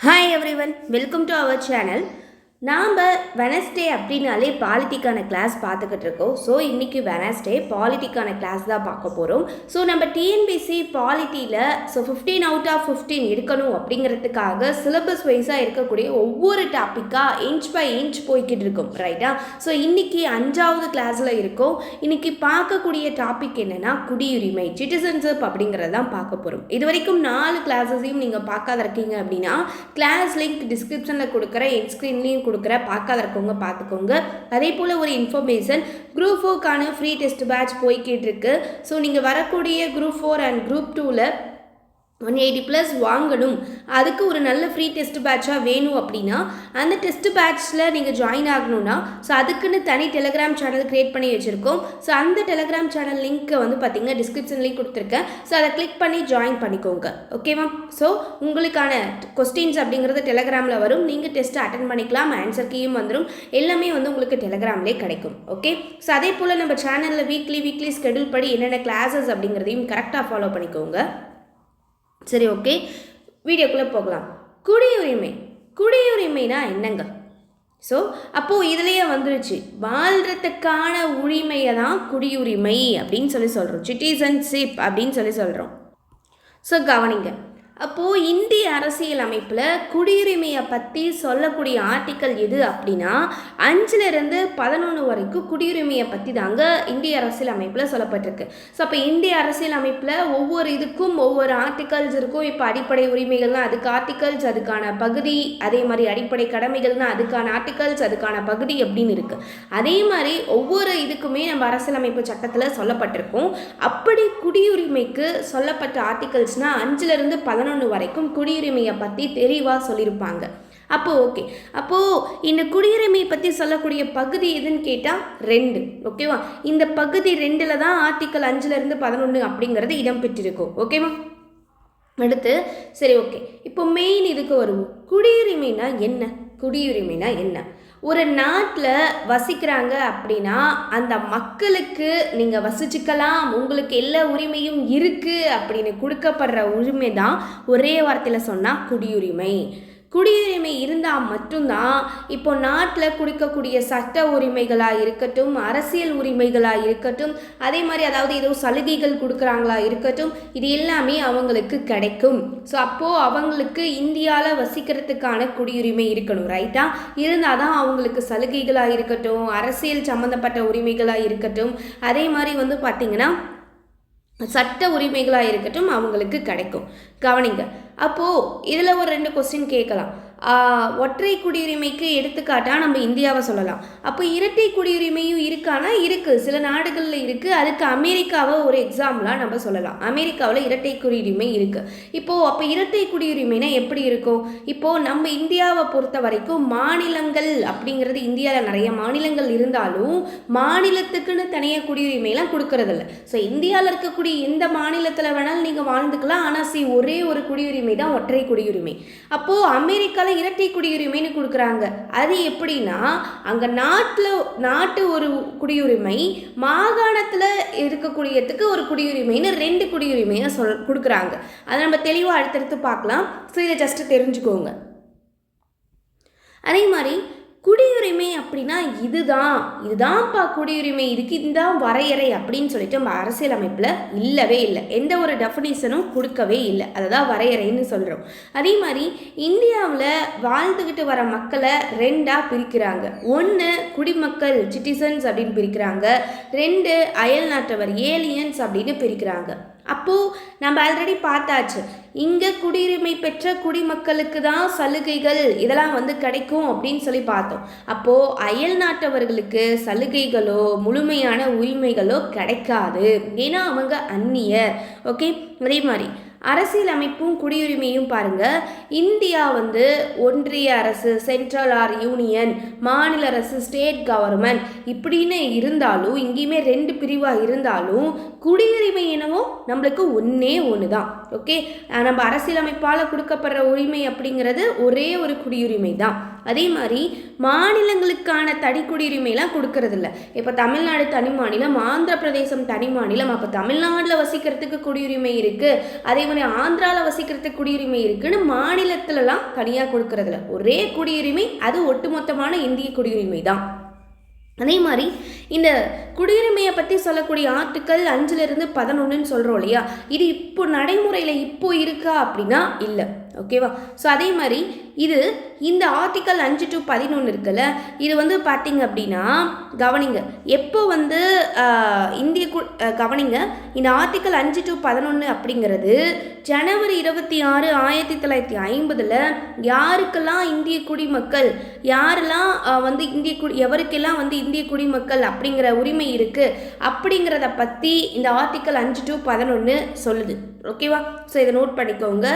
Hi everyone, welcome to our channel. நாம் Wednesday அப்படின்னாலே பாலிட்டிக்கான class பார்த்துக்கிட்டு இருக்கோம். ஸோ இன்றைக்கி வெனஸ்டே பாலிட்டிக்கான கிளாஸ் தான் பார்க்க போகிறோம். ஸோ நம்ம டிஎன்பிசி பாலிட்டியில் 15 out of 15 எடுக்கணும் அப்படிங்கிறதுக்காக சிலபஸ் வைஸாக இருக்கக்கூடிய ஒவ்வொரு டாப்பிக்காக இன்ச் பை இன்ச் போய்கிட்டு இருக்கோம், ரைட்டா? ஸோ இன்றைக்கி 5வது கிளாஸில் இருக்கோம். இன்றைக்கி பார்க்கக்கூடிய டாபிக் என்னென்னா குடியுரிமை, சிட்டிசன்ஷிப் அப்படிங்கிறது தான் பார்க்க போகிறோம். இது வரைக்கும் 4 கிளாஸஸையும் நீங்கள் பார்க்காத இருக்கீங்க அப்படின்னா கிளாஸ் லிங்க் டிஸ்கிரிப்ஷனில் கொடுக்குற என்ஸ்க்ரீன்லேயும் கொடுக்குற பார்க்காத இருக்கவங்க பார்த்துக்கோங்க. அதே போல் ஒரு இன்ஃபர்மேஷன், குரூப் 4க்கான ஃப்ரீ டெஸ்ட் பேட்ச் போய்கிட்டு இருக்கு. ஸோ நீங்கள் வரக்கூடிய குரூப் 4 அண்ட் குரூப் 2ல் 180+ வாங்கணும், அதுக்கு ஒரு நல்ல ஃப்ரீ டெஸ்ட் பேட்சாக வேணும் அப்படின்னா அந்த டெஸ்ட் பேட்ச்சில் நீங்கள் ஜாயின் ஆகணும்னா ஸோ அதுக்குன்னு தனி டெலிகிராம் சேனல் க்ரியேட் பண்ணி வச்சுருக்கோம். ஸோ அந்த டெலிகிராம் சேனல் லிங்க்கை வந்து பார்த்திங்கன்னா டிஸ்கிரிப்ஷன்லேயும் கொடுத்துருக்கேன். ஸோ அதை கிளிக் பண்ணி ஜாயின் பண்ணிக்கோங்க, ஓகேவா? ஸோ உங்களுக்கான கொஸ்டின்ஸ் அப்படிங்கிறது டெலிகிராமில் வரும். நீங்கள் டெஸ்ட்டை அட்டன் பண்ணிக்கலாம், ஆன்சர் கீயும் வந்துடும். எல்லாமே வந்து உங்களுக்கு டெலிகிராம்லேயே கிடைக்கும், ஓகே? ஸோ அதே போல் நம்ம சேனலில் வீக்லி ஸ்கெடியூல் படி என்னென்ன கிளாஸஸ் அப்படிங்கிறதையும் கரெக்டாக ஃபாலோ பண்ணிக்கோங்க. சரி, ஓகே, வீடியோக்குள்ளே போகலாம். குடியுரிமைனா என்னங்க? ஸோ அப்போது இதுலேயே வந்துருச்சு, வாழ்கிறதுக்கான உரிமையை தான் குடியுரிமை அப்படின்னு சொல்கிறோம், சிட்டிசன்ஷிப் அப்படின்னு சொல்கிறோம். ஸோ கவனிங்க, அப்போது இந்திய அரசியல் அமைப்பில் குடியுரிமையை பற்றி சொல்லக்கூடிய ஆர்டிக்கல் எது அப்படின்னா 5லிருந்து 11 வரைக்கும் குடியுரிமையை பற்றி தாங்க இந்திய அரசியல் அமைப்பில் சொல்லப்பட்டிருக்கு. ஸோ அப்போ இந்திய அரசியல் அமைப்பில் ஒவ்வொரு இதுக்கும் ஒவ்வொரு ஆர்டிக்கல்ஸ் இருக்கும். இப்போ அடிப்படை உரிமைகள்னால் அதுக்கு ஆர்டிக்கல்ஸ், அதுக்கான பகுதி, அதே மாதிரி அடிப்படை கடமைகள்னால் அதுக்கான ஆர்டிக்கல்ஸ், அதுக்கான பகுதி அப்படின்னு இருக்குது. அதே மாதிரி ஒவ்வொரு இதுக்குமே நம்ம அரசியலமைப்பு சட்டத்தில் சொல்லப்பட்டிருக்கும். அப்படி குடியுரிமைக்கு சொல்லப்பட்ட ஆர்டிக்கல்ஸ்னால் 5லிருந்து 11 வரைக்கும் குடியுரிமையை பற்றி தெளிவாக சொல்லியிருப்பாங்க. அப்போது ஓகே, அப்போது இந்த குடியுரிமையை பற்றி சொல்லக்கூடிய பகுதி எதுன்னு கேட்டால் 2, ஓகேவா? இந்த பகுதி 2ல் தான் ஆர்டிக்கல் 5லிருந்து 11 அப்படிங்கிறது இடம்பெற்றிருக்கும், ஓகேவா? அடுத்து சரி, ஓகே, இப்போ மெயின் இதுக்கு வருவோம். குடியுரிமைனா என்ன? ஒரு நாட்டில் வசிக்கிறாங்க அப்படின்னா அந்த மக்களுக்கு நீங்கள் வசிச்சுக்கலாம், உங்களுக்கு எல்லா உரிமையும் இருக்குது அப்படின்னு கொடுக்கப்படுற உரிமை தான் ஒரே வார்த்தையில் சொன்னால் குடியுரிமை. குடியுரிமை இருந்தால் மட்டும்தான் இப்போ நாட்டில் கொடுக்கக்கூடிய சட்ட உரிமைகளாக இருக்கட்டும், அரசியல் உரிமைகளாக இருக்கட்டும், அதே மாதிரி அதாவது ஏதோ சலுகைகள் கொடுக்குறாங்களா இருக்கட்டும், இது எல்லாமே அவங்களுக்கு கிடைக்கும். ஸோ அப்போது அவங்களுக்கு இந்தியாவில் வசிக்கிறதுக்கான குடியுரிமை இருக்கணும், ரைட்டா? இருந்தால் தான் அவங்களுக்கு சலுகைகளாக இருக்கட்டும், அரசியல் சம்மந்தப்பட்ட உரிமைகளாக இருக்கட்டும், அதே மாதிரி வந்து பார்த்திங்கன்னா சட்ட உரிமைகளாக இருக்கட்டும் அவங்களுக்கு கிடைக்கும். கவனிங்க, அப்போது இதில் ஒரு 2 கொஸ்டின் கேட்கலாம். ஒற்றை குடியுரிமைக்கு எடுத்துக்காட்டாக நம்ம இந்தியாவை சொல்லலாம். அப்போ இரட்டை குடியுரிமையும் இருக்கானா? இருக்குது, சில நாடுகளில் இருக்குது. அதுக்கு அமெரிக்காவை ஒரு எக்ஸாம்பிளாக நம்ம சொல்லலாம். அமெரிக்காவில் இரட்டை குடியுரிமை இருக்குது. இப்போது அப்போ இரட்டை குடியுரிமைனா எப்படி இருக்கும்? இப்போது நம்ம இந்தியாவை பொறுத்த வரைக்கும் மாநிலங்கள் அப்படிங்கிறது இந்தியாவில் நிறைய மாநிலங்கள் இருந்தாலும் மாநிலத்துக்குன்னு தனியாக குடியுரிமையெல்லாம் கொடுக்கறதில்ல. ஸோ இந்தியாவில் இருக்கக்கூடிய எந்த மாநிலத்தில் வேணாலும் நீங்கள் வாழ்ந்துக்கலாம், ஆனால் ஒரே ஒரு குடியுரிமை தான் ஒற்றை குடியுரிமை. அப்போது அமெரிக்காவில் இரட்டை குடியுரிமைன்னு கொடுக்குறாங்க. அது எப்படின்னா அங்கே நாட்டு ஒரு குடியுரிமை, மாகாணத்தில் இருக்கக்கூடியதுக்கு ஒரு குடியுரிமைன்னு 2 குடியுரிமையை கொடுக்குறாங்க. அதை நம்ம தெளிவாக அடுத்தடுத்து பார்க்கலாம். ஸோ இதை ஜஸ்ட் தெரிஞ்சுக்கோங்க. அதே மாதிரி குடியுரிமை அப்படின்னா இதுதான்ப்பா குடியுரிமை, இதுக்கு இதுதான் வரையறை அப்படின்னு சொல்லிட்டு நம்ம அரசியல் அமைப்பில் இல்லவே இல்லை, எந்த ஒரு டெஃபினிஷனும் கொடுக்கவே இல்லை. அதை தான் வரையறைன்னு சொல்கிறோம். அதே மாதிரி இந்தியாவில் வாழ்ந்துக்கிட்டு வர மக்களை 2ஆக பிரிக்கிறாங்க. 1 குடிமக்கள், சிட்டிசன்ஸ் அப்படின்னு பிரிக்கிறாங்க. 2 அயல் நாட்டவர், ஏலியன்ஸ் அப்படின்னு பிரிக்கிறாங்க. அப்போது நம்ம ஆல்ரெடி பார்த்தாச்சு, இங்கே குடியுரிமை பெற்ற குடிமக்களுக்கு தான் சலுகைகள் இதெல்லாம் வந்து கிடைக்கும் அப்படின்னு சொல்லி பார்த்தோம். அப்போது அயல் நாட்டவர்களுக்கு சலுகைகளோ முழுமையான உரிமைகளோ கிடைக்காது, ஏன்னா அவங்க அந்நியர், ஓகே? அதே மாதிரி அரசியல் அமைப்பும் குடியுரிமையும் பாருங்கள். இந்தியா வந்து ஒன்றிய அரசு, சென்ட்ரல் ஆர் யூனியன், மாநில அரசு, ஸ்டேட் கவர்மெண்ட் இப்படின்னு இருந்தாலும் இங்கேயுமே 2 பிரிவாக இருந்தாலும் குடியுரிமை என்னவோ நம்மளுக்கு ஒன்று தான், ஓகே? நம்ம அரசியலமைப்பால் கொடுக்கப்படுற உரிமை அப்படிங்கிறது ஒரே ஒரு குடியுரிமை தான். அதே மாதிரி மாநிலங்களுக்கான தனி குடியுரிமைலாம் கொடுக்கறதில்ல. இப்போ தமிழ்நாடு தனி மாநிலம், ஆந்திர பிரதேசம் தனி மாநிலம். அப்போ தமிழ்நாட்டில் வசிக்கிறதுக்கு குடியுரிமை இருக்குது, அதே மாதிரி ஆந்திராவில் வசிக்கிறதுக்கு குடியுரிமை இருக்குன்னு மாநிலத்திலலாம் தனியாக கொடுக்கறதில்ல, ஒரே குடியுரிமை, அது ஒட்டுமொத்தமான இந்திய குடியுரிமை தான். அதே மாதிரி இந்த குடியுரிமையை பற்றி சொல்லக்கூடிய ஆர்டிக்கல் 5-11 சொல்கிறோம் இல்லையா, இது இப்போ நடைமுறையில் இப்போ இருக்கா அப்படின்னா இல்லை. ஓகேவா? ஸோ அதே மாதிரி இது இந்த ஆர்டிக்கல் 5-11 இருக்குல்ல, இது வந்து பார்த்தீங்க அப்படின்னா கவனிங்க, எப்போ வந்து கவனிங்க, இந்த ஆர்டிக்கல் 5-11 அப்படிங்கிறது ஜனவரி 26, 1950 யாருக்கெல்லாம் இந்திய குடிமக்கள், யாரெல்லாம் வந்து எவருக்கெல்லாம் வந்து இந்திய குடிமக்கள் அப்படிங்கிற உரிமை இருக்குது அப்படிங்கிறத பற்றி இந்த ஆர்டிக்கல் 5-11 சொல்லுது. ஓகேவா? ஸோ இதை நோட் பண்ணிக்கோங்க.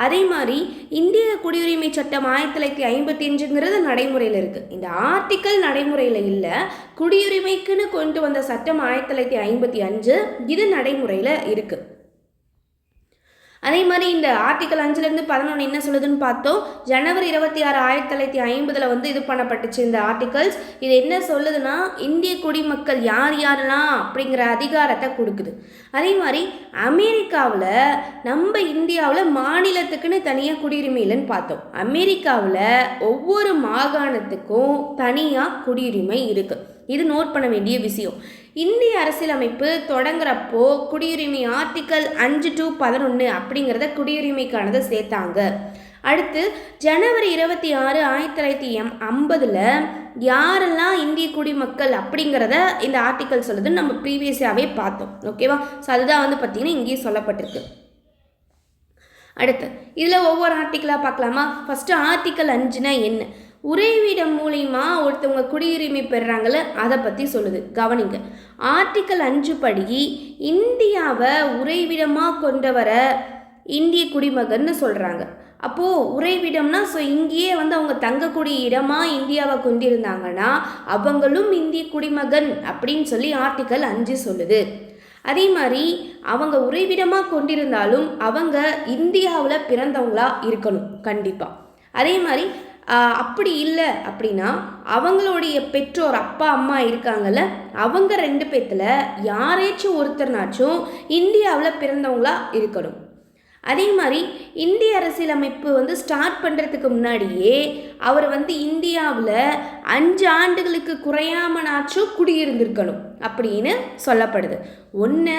அதே மாதிரி இந்திய குடியுரிமை சட்டம் 1955ங்கிறது நடைமுறையில் இருக்குது. இந்த ஆர்டிக்கல் நடைமுறையில் இல்லை, குடியுரிமைக்குன்னு கொண்டு வந்த சட்டம் 1955 இது நடைமுறையில் இருக்குது. அதே மாதிரி இந்த ஆர்டிக்கல் 5-11 என்ன சொல்லுதுன்னு பார்த்தோம். ஜனவரி 26, 1950 வந்து இது பண்ணப்பட்டுச்சு இந்த ஆர்டிகல்ஸ். இது என்ன சொல்லுதுன்னா, இந்திய குடிமக்கள் யாரெல்லாம் அப்படிங்கிற அதிகாரத்தை கொடுக்குது. அதே மாதிரி அமெரிக்காவில், நம்ம இந்தியாவில் மாநிலத்துக்குன்னு தனியாக குடியுரிமை இல்லைன்னு பார்த்தோம். அமெரிக்காவில் ஒவ்வொரு மாகாணத்துக்கும் தனியாக குடியுரிமை இருக்குது. இது நோட் பண்ண வேண்டிய விஷயம். இந்திய அரசியலமைப்பு தொடங்குறப்போ குடியுரிமை ஆர்டிக்கல் 5-11 அப்படிங்கிறத குடியுரிமைக்கானதை சேர்த்தாங்க. அடுத்து ஜனவரி 26, 1950 யாரெல்லாம் இந்திய குடிமக்கள் அப்படிங்கிறத இந்த ஆர்டிக்கல் சொல்லுதுன்னு நம்ம ப்ரீவியஸாகவே பார்த்தோம். ஓகேவா? ஸோ அதுதான் வந்து பார்த்திங்கன்னா இங்கேயும் சொல்லப்பட்டிருக்கு. அடுத்து இதில் ஒவ்வொரு ஆர்டிக்கலாக பார்க்கலாமா? ஃபஸ்ட்டு ஆர்டிக்கல் 5னா என்ன? உறைவிடம் மூலிமா ஒருத்தவங்க குடியுரிமை பெறுறாங்கல்ல, அதை பற்றி சொல்லுது. கவனிங்க, ஆர்டிக்கல் 5 படி இந்தியாவை உறைவிடமாக கொண்டவர இந்திய குடிமகன்னு சொல்கிறாங்க. அப்போது உறைவிடம்னா ஸோ இங்கேயே வந்து அவங்க தங்கக்கூடிய இடமாக இந்தியாவை கொண்டிருந்தாங்கன்னா அவங்களும் இந்திய குடிமகன் அப்படின்னு சொல்லி ஆர்டிக்கல் 5 சொல்லுது. அதே மாதிரி அவங்க உறைவிடமாக கொண்டிருந்தாலும் அவங்க இந்தியாவில் பிறந்தவங்களா இருக்கணும் கண்டிப்பாக. அதே மாதிரி அப்படி இல்லை அப்படின்னா அவங்களுடைய பெற்றோர், அப்பா அம்மா இருக்காங்கல்ல, அவங்க 2 பேத்துல யாரேச்சும் ஒருத்தர்னாச்சும் இந்தியாவில் பிறந்தவங்களா இருக்கணும். அதே மாதிரி இந்திய அரசியலமைப்பு வந்து ஸ்டார்ட் பண்ணுறதுக்கு முன்னாடியே அவர் வந்து இந்தியாவில் 5 ஆண்டுகளுக்கு குறையாமனாச்சும் குடியிருந்திருக்கணும் அப்படின்னு சொல்லப்படுது. ஒன்று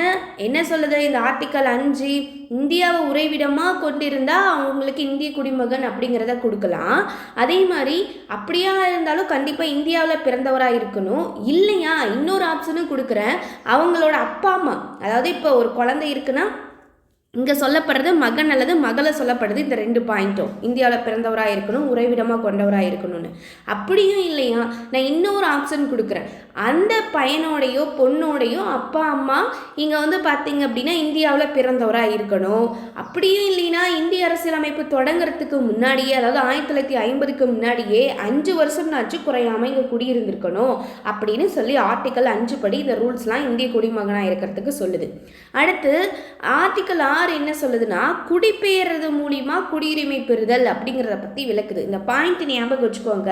என்ன சொல்லுது இந்த ஆர்டிக்கல் 5, இந்தியாவை உறைவிடமாக கொண்டிருந்தால் அவங்களுக்கு இந்திய குடிமகன் அப்படிங்கிறத கொடுக்கலாம். அதே மாதிரி அப்படியா இருந்தாலும் கண்டிப்பாக இந்தியாவில் பிறந்தவராக இருக்கணும். இல்லையா, இன்னொரு ஆப்ஷனும் கொடுக்குறேன், அவங்களோட அப்பா அம்மா, அதாவது இப்போ ஒரு குழந்தை இருக்குன்னா இங்கே சொல்லப்படுறது மகன் அல்லது மகளை சொல்லப்படுது. இந்த 2 பாயிண்ட்டும் இந்தியாவில் பிறந்தவராக இருக்கணும், உறைவிடமாக கொண்டவராக இருக்கணும்னு. அப்படியும் இல்லையா, நான் இன்னொரு ஆப்ஷன் கொடுக்குறேன், அந்த பையனோடையோ பொண்ணோடையோ அப்பா அம்மா இங்கே வந்து பார்த்தீங்க அப்படின்னா இந்தியாவில் பிறந்தவராக இருக்கணும். அப்படியும் இல்லைன்னா இந்திய அரசியலமைப்பு தொடங்குறதுக்கு முன்னாடியே, அதாவது 1950க்கு முன்னாடியே 5 வருஷம்னாச்சும் குறையாமல் இங்கே குடியிருந்திருக்கணும் அப்படின்னு சொல்லி ஆர்டிக்கல் 5 படி இந்த ரூல்ஸ்லாம் இந்திய குடிமகனாக இருக்கிறதுக்கு சொல்லுது. அடுத்து ஆர்டிக்கல் 6 என்ன சொல்லுதுன்னா, குடிபெயர்றது மூலிமா குடியுரிமை பெறுதல் அப்படிங்கிறத பற்றி விளக்குது. இந்த பாயிண்ட் ஞாபகம் வச்சுக்கோங்க.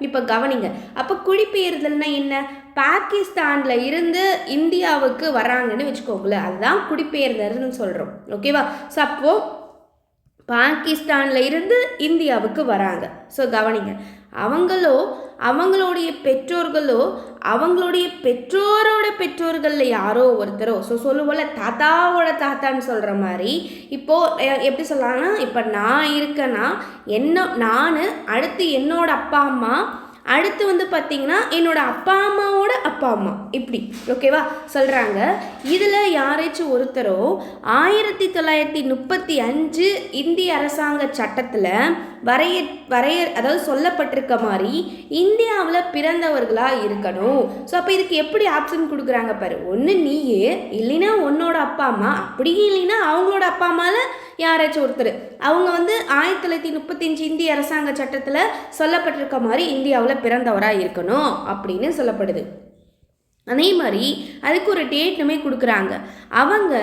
இப்போ கவனிங்க, அப்போ குடிபெயர்தல்னா என்ன? பாகிஸ்தானில் இருந்து இந்தியாவுக்கு வராங்கன்னு வச்சுக்கோங்களேன், அதுதான் குடிபெயர்தல்னு சொல்கிறோம். ஓகேவா? ஸோ அப்போது பாகிஸ்தானில் இருந்து இந்தியாவுக்கு வராங்க. ஸோ கவனிங்க, அவங்களுடைய பெற்றோர்களோ அவங்களுடைய பெற்றோரோட பெற்றோர்களில் யாரோ ஒருத்தரோ, ஸோ சொல்லுவோம்ல தாத்தாவோட தாத்தான்னு சொல்கிற மாதிரி, இப்போது எப்படி சொல்லலாம்னா, இப்போ நான் இருக்கேன்னா நான் அடுத்து என்னோட அப்பா அம்மா, அடுத்து வந்து பார்த்திங்கன்னா என்னோடய அப்பா அம்மாவோட அப்பா அம்மா, இப்படி ஓகேவா சொல்கிறாங்க. இதில் யாராச்சும் ஒருத்தரோ 1935 இந்திய அரசாங்க சட்டத்தில் அதாவது சொல்லப்பட்டிருக்க மாதிரி இந்தியாவில் பிறந்தவர்களாக இருக்கணும். ஸோ அப்போ இதுக்கு எப்படி ஆப்ஷன் கொடுக்குறாங்க பாரு, ஒன்று நீயே, இல்லைன்னா உன்னோட அப்பா அம்மா, அப்படியே இல்லைன்னா அவங்களோட அப்பா அம்மாவில் யாராச்சும் ஒருத்தர், அவங்க வந்து 1935 இந்திய அரசாங்க சட்டத்தில் சொல்லப்பட்டிருக்க மாதிரி இந்தியாவில் பிறந்தவராக இருக்கணும் அப்படின்னு சொல்லப்படுது. அதே மாதிரி அதுக்கு ஒரு டேட்டுமே கொடுக்குறாங்க. அவங்க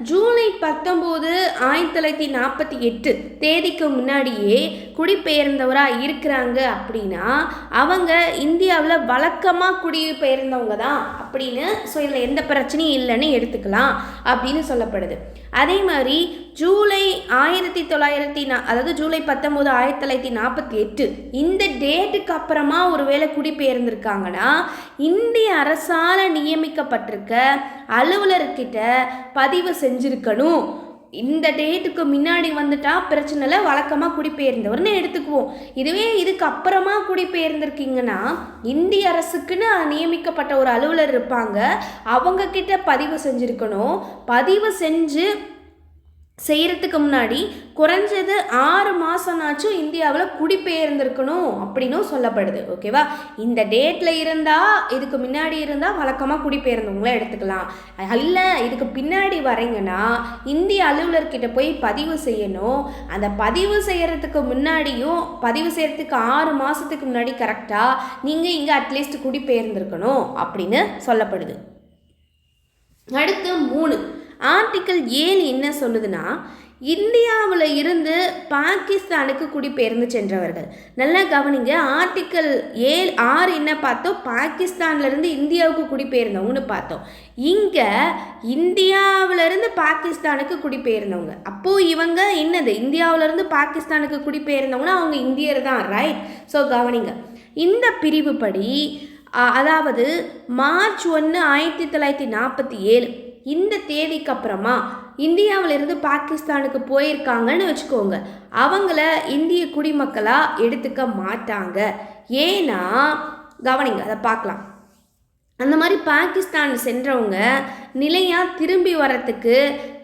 ஜூலை 19, 1948 தேதிக்கு முன்னாடியே குடிபெயர்ந்தவராக இருக்கிறாங்க அப்படின்னா அவங்க இந்தியாவில் வழக்கமாக குடிபெயர்ந்தவங்க தான் அப்படின்னு. ஸோ இதில் எந்த பிரச்சனையும் இல்லைன்னு எடுத்துக்கலாம் அப்படின்னு சொல்லப்படுது. அதே மாதிரி ஜூலை 1900 அதாவது ஜூலை 19 1948 இந்த டேட்டுக்கு அப்புறமா ஒருவேளை குடிபெயர்ந்திருக்காங்கன்னா இந்திய அரசால் நியமிக்கப்பட்டிருக்க அலுவலர்கிட்ட பதிவு செஞ்சுருக்கணும். இந்த டேட்டுக்கு முன்னாடி வந்துட்டா பிரச்சனை இல்லை, வழக்கமாக குடிபெயர்ந்தவர்னு எடுத்துக்குவோம். இதுவே இதுக்கு அப்புறமா குடிபெயர்ந்திருக்கீங்கன்னா இந்திய அரசுக்குன்னு நியமிக்கப்பட்ட ஒரு அலுவலர் இருப்பாங்க, அவங்க கிட்ட பதிவு செஞ்சுருக்கணும். பதிவு செய்கிறதுக்கு முன்னாடி குறைஞ்சது 6 மாதம்னாச்சும் இந்தியாவில் குடிபெயர்ந்திருக்கணும் அப்படின்னும் சொல்லப்படுது. ஓகேவா? இந்த டேட்டில் இருந்தால், இதுக்கு முன்னாடி இருந்தால் வழக்கமாக குடிபெயர்ந்தவங்கள எடுத்துக்கலாம். இல்லை இதுக்கு பின்னாடி வரீங்கன்னா இந்திய அலுவலர்கிட்ட போய் பதிவு செய்யணும். அந்த பதிவு செய்கிறதுக்கு முன்னாடியும் பதிவு செய்கிறதுக்கு 6 மாதத்துக்கு முன்னாடி கரெக்டாக நீங்கள் இங்கே அட்லீஸ்ட் குடிபெயர்ந்திருக்கணும் அப்படின்னு சொல்லப்படுது. அடுத்து 3 ஆர்டிக்கல் 7 என்ன சொல்லுதுன்னா, இந்தியாவில் இருந்து பாகிஸ்தானுக்கு குடிபெயர்ந்து சென்றவர்கள். நல்லா கவனிங்க. ஆர்டிக்கல் 6 என்ன பார்த்தோம்? பாகிஸ்தான்லேருந்து இந்தியாவுக்கு குடிபெயர்ந்தவங்கன்னு பார்த்தோம். இங்கே இந்தியாவிலேருந்து பாகிஸ்தானுக்கு குடிபெயர்ந்தவங்க. அப்போது இவங்க என்னது? இந்தியாவிலேருந்து பாகிஸ்தானுக்கு குடிபெயர்ந்தவங்கன்னா அவங்க இந்தியர் தான், ரைட்? ஸோ கவனிங்க, இந்த பிரிவுப்படி அதாவது மார்ச் 1 1947 இந்த தேதிக்கு அப்புறமா இந்தியாவிலிருந்து பாகிஸ்தானுக்கு போயிருக்காங்கன்னு வச்சுக்கோங்க, அவங்கள இந்திய குடிமக்களாக எடுத்துக்க மாட்டாங்க. ஏன்னா கவனிங்க, அதை பார்க்கலாம். அந்த மாதிரி பாகிஸ்தான் சென்றவங்க நிலையாக திரும்பி வரத்துக்கு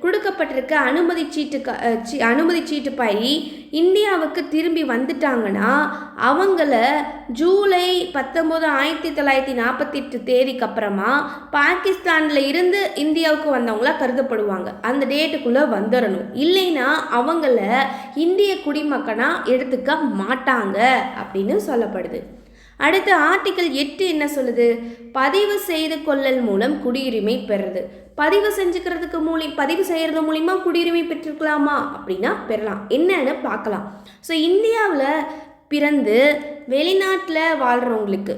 கொடுக்கப்பட்டிருக்க அனுமதி சீட்டு படி இந்தியாவுக்கு திரும்பி வந்துட்டாங்கன்னா அவங்கள ஜூலை 19 1948 தேதிக்கு அப்புறமா பாகிஸ்தானில் இருந்து இந்தியாவுக்கு வந்தவங்களா கருதப்படுவாங்க. அந்த டேட்டுக்குள்ளே வந்துடணும். இல்லைன்னா அவங்கள இந்திய குடிமக்கனாக எடுத்துக்க மாட்டாங்க அப்படின்னு சொல்லப்படுது. அடுத்து ஆர்டிக்கல் 8 என்ன சொல்லுது? பதிவு செய்து கொள்ளல் மூலம் குடியுரிமை பெறுறது. பதிவு செய்கிறது மூலிமா குடியுரிமை பெற்றிருக்கலாமா அப்படின்னா பெறலாம். என்னன்னு பார்க்கலாம். ஸோ இந்தியாவில் பிறந்து வெளிநாட்டில் வாழ்கிறவங்களுக்கு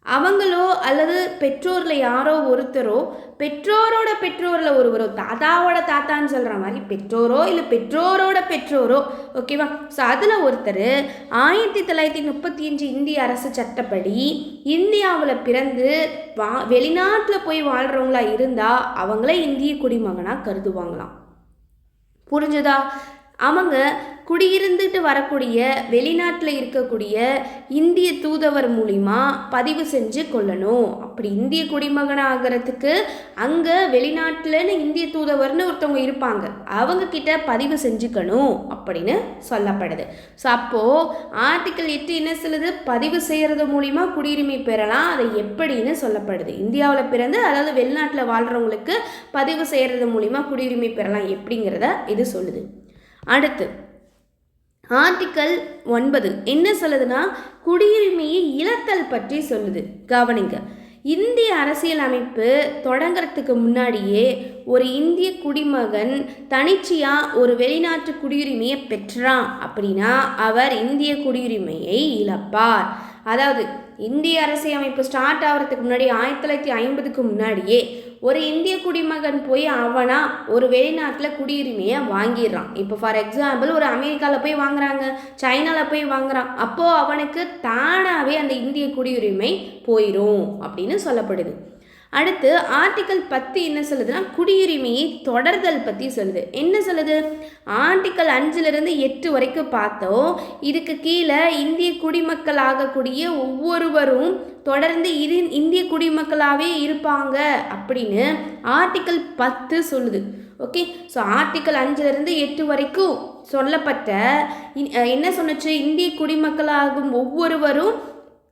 அவங்களோ அல்லது பெற்றோரில் யாரோ ஒருத்தரோ, பெற்றோரோட பெற்றோரில் ஒருவரோ, தாத்தாவோட தாத்தான்னு சொல்கிற மாதிரி பெற்றோரோ இல்லை பெற்றோரோட பெற்றோரோ, ஓகேவா? ஸோ அதில் ஒருத்தர் 1935 இந்திய அரசு சட்டப்படி இந்தியாவில் பிறந்து வெளிநாட்டில் போய் வாழ்கிறவங்களா இருந்தால் அவங்கள இந்திய குடிமகனாக கருதுவாங்களாம். புரிஞ்சுதா? அவங்க குடியிருந்துட்டு வரக்கூடிய வெளிநாட்டில் இருக்கக்கூடிய இந்திய தூதுவர் மூலிமா பதிவு செஞ்சு கொள்ளணும். அப்படி இந்திய குடிமகன் ஆகிறதுக்கு அங்கே வெளிநாட்டில்னு இந்திய தூதுவர்னு ஒருத்தவங்க இருப்பாங்க, அவங்க கிட்ட பதிவு செஞ்சுக்கணும் அப்படின்னு சொல்லப்படுது. ஸோ அப்போது ஆர்டிக்கல் 8 என்ன சொல்லுது? பதிவு செய்கிறது மூலிமா குடியுரிமை பெறலாம். அதை எப்படின்னு சொல்லப்படுது. இந்தியாவில் பிறந்து அதாவது வெளிநாட்டில் வாழ்கிறவங்களுக்கு பதிவு செய்கிறது மூலிமா குடியுரிமை பெறலாம் எப்படிங்கிறத இது சொல்லுது. அடுத்து ஆர்டிக்கல் 9 என்ன சொல்லுதுன்னா, குடியுரிமையை இழத்தல் பற்றி சொல்லுது. கவனிங்க, இந்திய அரசியல் அமைப்பு தொடங்கிறதுக்கு முன்னாடியே ஒரு இந்திய குடிமகன் தனிச்சையாக ஒரு வெளிநாட்டு குடியுரிமையை பெற்றான் அப்படின்னா அவர் இந்திய குடியுரிமையை இழப்பார். அதாவது இந்திய அரசியலமைப்பு ஸ்டார்ட் ஆகிறதுக்கு முன்னாடி 1950க்கு முன்னாடியே ஒரு இந்திய குடிமகன் போய் அவனா ஒரு வெளிநாட்டில் குடியுரிமையை வாங்கிடுறான். இப்போ ஃபார் எக்ஸாம்பிள் ஒரு அமெரிக்காவில் போய் வாங்குறாங்க, சைனாவில் போய் வாங்குறான், அப்போது அவனுக்கு தானாகவே அந்த இந்திய குடியுரிமை போயிடும் அப்படின்னு சொல்லப்படுது. அடுத்து ஆர்டிக்கல் 10 என்ன சொல்லுதுன்னா, குடியுரிமையை தொடர்தல் பற்றி சொல்லுது. என்ன சொல்லுது? ஆர்டிக்கல் 5லிருந்து 8 வரைக்கும் பார்த்தோம். இதுக்கு கீழே இந்திய குடிமக்கள் ஆகக்கூடிய ஒவ்வொருவரும் தொடர்ந்து இந்திய குடிமக்களாகவே இருப்பாங்க அப்படின்னு ஆர்டிக்கல் 10 சொல்லுது. ஓகே, ஸோ ஆர்டிக்கல் 5லிருந்து 8 வரைக்கும் சொல்லப்பட்ட என்ன சொன்னுச்சு? இந்திய குடிமக்களாகும் ஒவ்வொருவரும்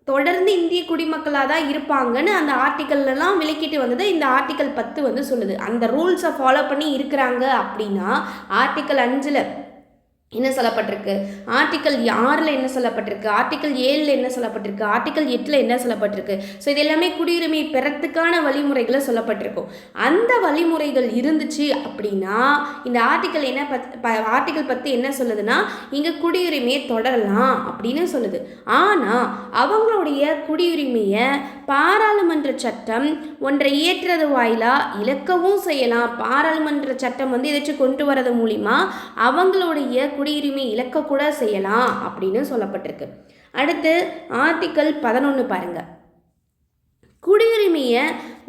தொடர்ந்து இந்திய குடிமக்களாக தான் இருப்பாங்கன்னு அந்த ஆர்டிக்கல்லாம் விளக்கிட்டு வந்தது இந்த ஆர்டிக்கல் 10 வந்து சொல்லுது. அந்த ரூல்ஸை ஃபாலோ பண்ணி இருக்கிறாங்க அப்படின்னா ஆர்டிக்கல் 5ல் என்ன சொல்லப்பட்டிருக்கு, ஆர்டிக்கல் 6ல் என்ன சொல்லப்பட்டிருக்கு, ஆர்டிக்கல் 7ல் என்ன சொல்லப்பட்டிருக்கு, ஆர்டிக்கல் 8ல் என்ன சொல்லப்பட்டிருக்கு. ஸோ இது எல்லாமே குடியுரிமை பெறத்துக்கான வழிமுறைகளை சொல்லப்பட்டிருக்கும். அந்த வழிமுறைகள் இருந்துச்சு அப்படின்னா இந்த ஆர்டிக்கல் என்ன ஆர்டிக்கல் 10 என்ன சொல்லுதுன்னா இங்கே குடியுரிமையை தொடரலாம் அப்படின்னு சொல்லுது. ஆனால் அவங்களுடைய குடியுரிமையை பாராளுமன்ற சட்டம் ஒன்றை இயற்றுறது வாயிலாக இழக்கவும் செய்யலாம். பாராளுமன்ற சட்டம் ஏதாச்சும் கொண்டு வரது மூலிமா அவங்களுடைய குடியுரிமை இழக்கக்கூட செய்யலாம் அப்படின்னு சொல்லப்பட்டிருக்கு. அடுத்து ஆர்டிக்கல் 11 பாருங்க. குடியுரிமையை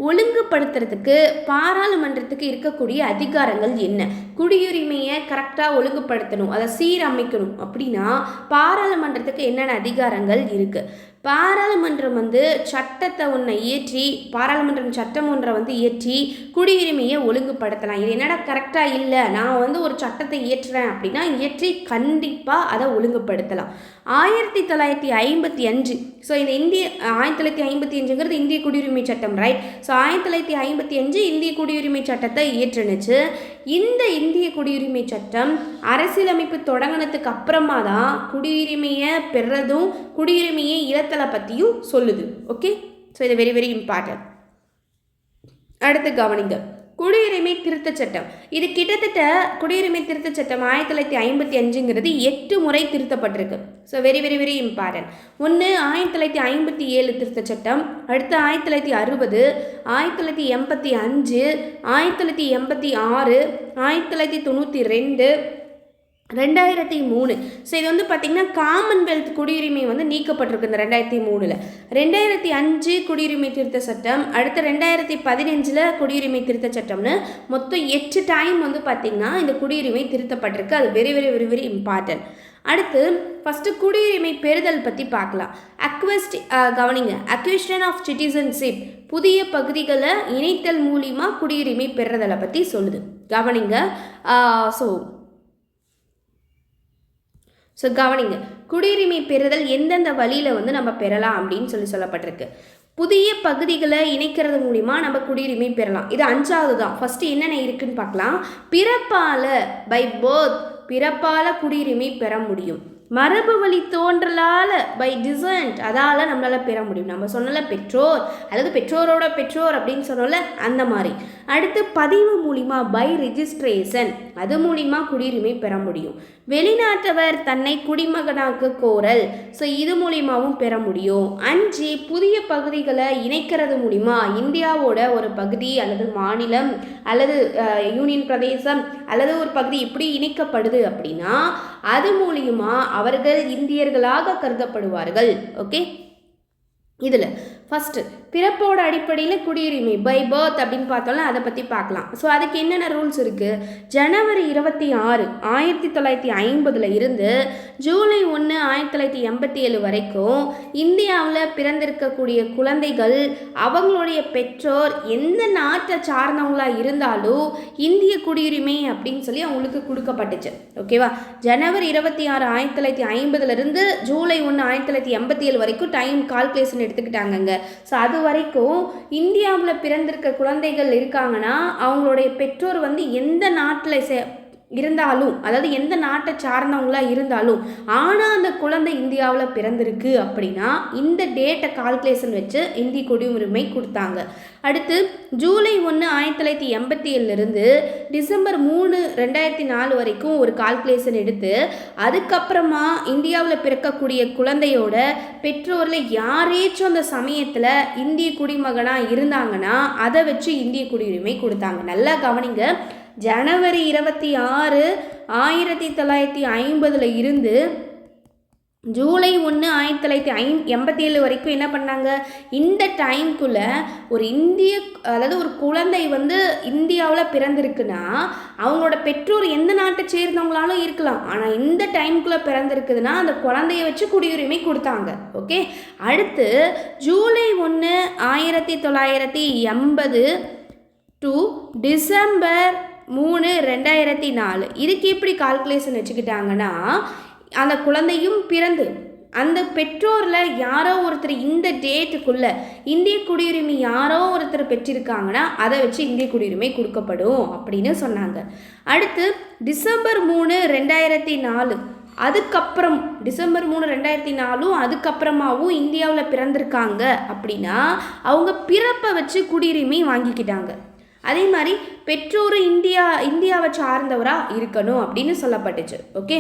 ஒழுங்குபடுத்துறதுக்கு பாராளுமன்றத்துக்கு இருக்கக்கூடிய அதிகாரங்கள் என்ன? குடியுரிமையை கரெக்டாக ஒழுங்குபடுத்தணும், அதை சீரமைக்கணும் அப்படின்னா பாராளுமன்றத்துக்கு என்னென்ன அதிகாரங்கள் இருக்குது? பாராளுமன்றம் சட்டத்தை ஒன்றை இயற்றி பாராளுமன்றம் சட்டம் ஒன்றை இயற்றி குடியுரிமையை ஒழுங்குபடுத்தலாம். இது என்னடா கரெக்டாக இல்லை, நான் ஒரு சட்டத்தை இயற்றுறேன் அப்படின்னா இயற்றி கண்டிப்பாக அதை ஒழுங்குபடுத்தலாம். 1955 ஸோ இந்த 1955ங்கிறது இந்திய குடியுரிமை சட்டம், ரைட்? ஸோ 1955 இந்திய குடியுரிமை சட்டத்தை இயற்றுனுச்சு. இந்த இந்திய குடியுரிமை சட்டம் அரசியலமைப்பு தொடங்கினதுக்கு அப்புறமா தான் குடியுரிமையை பெறதும் குடியுரிமையை இழத்தலை பற்றியும் சொல்லுது. ஓகே, ஸோ இது வெரி வெரி இம்பார்ட்டன்ட். அடுத்து கவனிங்க, குடியுரிமை திருத்த சட்டம். இது கிட்டத்தட்ட குடியுரிமை திருத்த சட்டம் 1955ங்கிறது 8 முறை திருத்தப்பட்டிருக்கு. So very very very important. ஒன்று 1957 திருத்த சட்டம், அடுத்து 1960, 1985, 1986, 1992, 2003. ஸோ இது பார்த்திங்கன்னா காமன்வெல்த் குடியுரிமை நீக்கப்பட்டிருக்கு இந்த 2003. 2005 குடியுரிமை திருத்த சட்டம், அடுத்து 2015 குடியுரிமை திருத்த சட்டம்னு மொத்தம் 8 டைம் பார்த்திங்கன்னா இந்த குடியுரிமை திருத்தப்பட்டிருக்கு. அது very very very very important. அடுத்து ஃபஸ்ட்டு குடியுரிமை பெறுதல் பற்றி பார்க்கலாம். கவனிங்க, அக்விசிஷன் ஆஃப் சிட்டிசன்ஷிப், புதிய பகுதிகளை இணைத்தல் மூலிமா குடியுரிமை பெறுதலை பற்றி சொல்லுது. கவனிங்க. ஸோ கவனிங்க, குடியுரிமை பெறுதல் எந்தெந்த வழியில் நம்ம பெறலாம் அப்படின்னு சொல்லப்பட்டிருக்கு. புதிய பகுதிகளை இணைக்கிறது மூலிமா நம்ம குடியுரிமை பெறலாம். இது 5வது தான். ஃபஸ்ட்டு என்னென்ன இருக்குன்னு பார்க்கலாம். பை பர்த், பிறப்பால் குடியுரிமை பெற முடியும். மரபு வழி தோன்றலால் பை டிசன்ட், அதால் நம்மளால் பெற முடியும். நம்ம சொன்னல பெற்றோர் அல்லது பெற்றோரோட பெற்றோர் அப்படின்னு சொன்னோம்ல, அந்த மாதிரி. அடுத்து பதிவு மூலிமா பை ரிஜிஸ்ட்ரேஷன், அது மூலிமா குடியுரிமை பெற முடியும். வெளிநாட்டவர் தன்னை குடிமகனாக்க கோரல், ஸோ இது மூலிமாவும் பெற முடியும். 5 புதிய பகுதிகளை இணைக்கிறது மூலிமா இந்தியாவோட ஒரு பகுதி அல்லது மாநிலம் அல்லது யூனியன் பிரதேசம் அல்லது ஒரு பகுதி இப்படி இணைக்கப்படுது அப்படின்னா அது மூலிமா அவர்கள் இந்தியர்களாக கருதப்படுவார்கள். ஓகே, இதில் ஃபஸ்ட்டு பிறப்போட அடிப்படையில் குடியுரிமை பை பர்த் அப்படின்னு பார்த்தோம்னா அதை பற்றி பார்க்கலாம். ஸோ அதுக்கு என்னென்ன ரூல்ஸ் இருக்குது? ஜனவரி 26, 1950 இருந்து ஜூலை 1, 1987 வரைக்கும் இந்தியாவில் பிறந்திருக்கக்கூடிய குழந்தைகள் அவங்களுடைய பெற்றோர் எந்த நாட்டை சார்ந்தவங்களாக இருந்தாலும் இந்திய குடியுரிமை அப்படின்னு சொல்லி அவங்களுக்கு கொடுக்கப்பட்டுச்சு. ஓகேவா? ஜனவரி 26, 1950 இருந்து ஜூலை 1, 1987 வரைக்கும் டைம் கால்குலேஷன் எடுத்துக்கிட்டாங்கங்க. ஸோ அது வரைக்கும் இந்தியாவில் பிறந்திருக்க குழந்தைகள் இருக்காங்கன்னா அவங்களுடைய பெற்றோர் எந்த நாட்டில் இருந்தாலும், அதாவது எந்த நாட்டை சார்ந்தவங்களா இருந்தாலும், ஆனால் அந்த குழந்தை இந்தியாவில் பிறந்திருக்கு அப்படின்னா இந்த டேட்டை கால்குலேஷன் வச்சு இந்திய குடியுரிமை கொடுத்தாங்க. அடுத்து ஜூலை 1, 1987 இருந்து டிசம்பர் 3, 2004 வரைக்கும் ஒரு கால்குலேஷன் எடுத்து அதுக்கப்புறமா இந்தியாவில் பிறக்கக்கூடிய குழந்தையோட பெற்றோரில் யாரேச்சும் அந்த சமயத்தில் இந்திய குடிமகனாக இருந்தாங்கன்னா அதை வச்சு இந்திய குடியுரிமை கொடுத்தாங்க. நல்லா கவனிங்க. ஜனவரி 26, 1950 இருந்து ஜூலை 1, 1987 வரைக்கும் என்ன பண்ணாங்க? இந்த டைம்குள்ளே ஒரு குழந்தை இந்தியாவில் பிறந்திருக்குன்னா அவங்களோட பெற்றோர் எந்த நாட்டை சேர்ந்தவங்களாலும் இருக்கலாம். ஆனால் இந்த டைம்குள்ளே பிறந்திருக்குதுன்னா அந்த குழந்தைய வச்சு குடியுரிமை கொடுத்தாங்க. ஓகே, அடுத்து ஜூலை 1, 1980 டு டிசம்பர் 3, 2004 இதுக்கு எப்படி கால்குலேஷன் வச்சுக்கிட்டாங்கன்னா அந்த குழந்தையும் பிறந்து அந்த பெற்றோரில் யாரோ ஒருத்தர் இந்த டேட்டுக்குள்ளே இந்திய குடியுரிமை யாரோ ஒருத்தர் பெற்றிருக்காங்கன்னா அதை வச்சு இந்திய குடியுரிமை கொடுக்கப்படும் அப்படின்னு சொன்னாங்க. அடுத்து டிசம்பர் 3, 2004 அதுக்கப்புறம் டிசம்பர் 3, 2004 அதுக்கப்புறமாவும் இந்தியாவில் பிறந்திருக்காங்க அப்படின்னா அவங்க பிறப்பை வச்சு குடியுரிமை வாங்கிக்கிட்டாங்க. அதே மாதிரி பெற்றோர் இந்தியாவை சார்ந்தவராக இருக்கணும் அப்படின்னு சொல்லப்பட்டுச்சு. ஓகே,